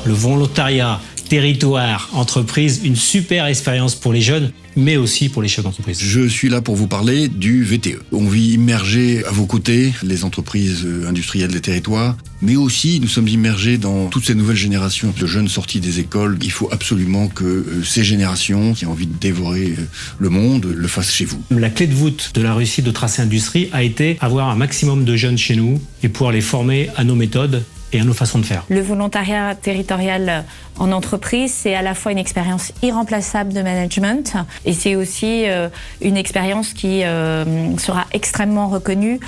le volontariat, territoire, entreprise, une super expérience pour les jeunes, mais aussi pour les chefs d'entreprise. Je suis là pour vous parler du VTE. On vit immergés à vos côtés, les entreprises industrielles des territoires, mais aussi nous sommes immergés dans toutes ces nouvelles générations de jeunes sortis des écoles. Il faut absolument que ces générations qui ont envie de dévorer le monde le fassent chez vous. La clé de voûte de la réussite de Tracé Industrie a été avoir un maximum de jeunes chez nous et pouvoir les former à nos méthodes et à nos façons de faire. Le volontariat territorial en entreprise, c'est à la fois une expérience irremplaçable de management et c'est aussi une expérience qui sera extrêmement reconnue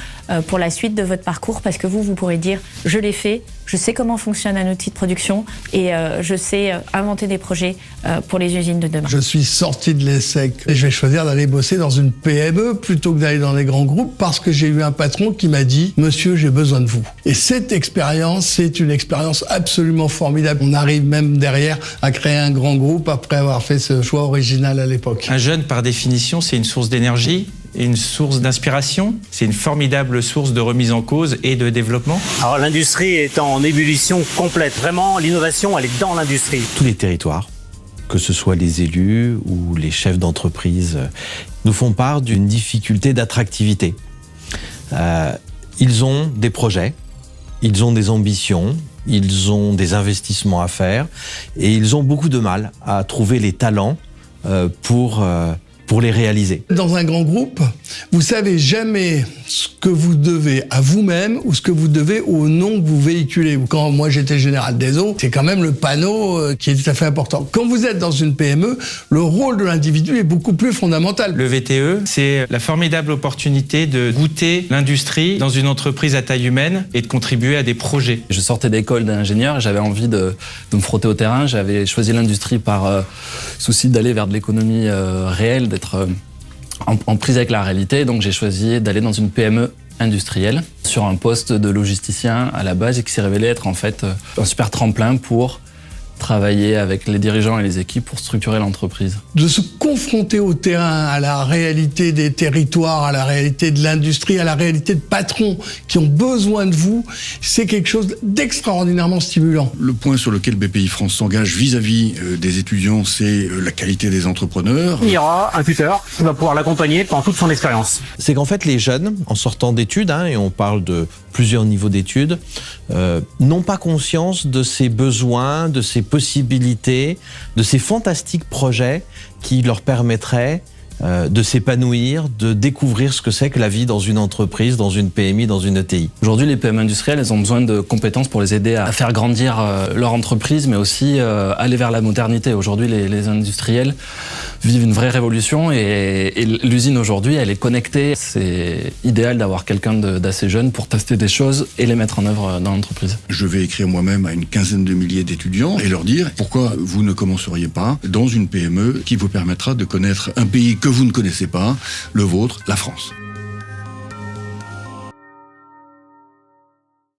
pour la suite de votre parcours parce que vous pourrez dire « je l'ai fait ». Je sais comment fonctionne un outil de production et je sais inventer des projets pour les usines de demain. Je suis sorti de l'ESSEC et je vais choisir d'aller bosser dans une PME plutôt que d'aller dans les grands groupes parce que j'ai eu un patron qui m'a dit « Monsieur, j'ai besoin de vous ». Et cette expérience, c'est une expérience absolument formidable. On arrive même derrière à créer un grand groupe après avoir fait ce choix original à l'époque. Un jeune, par définition, c'est une source d'énergie, une source d'inspiration, c'est une formidable source de remise en cause et de développement. Alors l'industrie est en ébullition complète. Vraiment, l'innovation, elle est dans l'industrie. Tous les territoires, que ce soit les élus ou les chefs d'entreprise, nous font part d'une difficulté d'attractivité. Ils ont des projets, ils ont des ambitions, ils ont des investissements à faire et ils ont beaucoup de mal à trouver les talents pour les réaliser. Dans un grand groupe, vous savez jamais ce que vous devez à vous-même ou ce que vous devez au nom que vous véhiculez. Quand moi j'étais général des eaux, c'est quand même le panneau qui est tout à fait important. Quand vous êtes dans une PME, le rôle de l'individu est beaucoup plus fondamental. Le VTE, c'est la formidable opportunité de goûter l'industrie dans une entreprise à taille humaine et de contribuer à des projets. Je sortais d'école d'ingénieur et j'avais envie de me frotter au terrain. J'avais choisi l'industrie par souci d'aller vers de l'économie réelle, d'être en prise avec la réalité. Donc j'ai choisi d'aller dans une PME industrielle sur un poste de logisticien à la base et qui s'est révélé être en fait un super tremplin pour travailler avec les dirigeants et les équipes pour structurer l'entreprise. De se confronter au terrain, à la réalité des territoires, à la réalité de l'industrie, à la réalité de patrons qui ont besoin de vous, c'est quelque chose d'extraordinairement stimulant. Le point sur lequel BPI France s'engage vis-à-vis des étudiants, c'est la qualité des entrepreneurs. Il y aura un tuteur qui va pouvoir l'accompagner pendant toute son expérience. C'est qu'en fait, les jeunes, en sortant d'études, et on parle de plusieurs niveaux d'études, n'ont pas conscience de ces besoins, de ces possibilités, de ces fantastiques projets qui leur permettraient de s'épanouir, de découvrir ce que c'est que la vie dans une entreprise, dans une PMI, dans une ETI. Aujourd'hui, les PME industrielles, elles ont besoin de compétences pour les aider à faire grandir leur entreprise, mais aussi aller vers la modernité. Aujourd'hui, les industriels vivent une vraie révolution et l'usine aujourd'hui, elle est connectée. C'est idéal d'avoir quelqu'un d'assez jeune pour tester des choses et les mettre en œuvre dans l'entreprise. Je vais écrire moi-même à une quinzaine de milliers d'étudiants et leur dire pourquoi vous ne commenceriez pas dans une PME qui vous permettra de connaître un pays que vous ne connaissez pas, le vôtre, la France.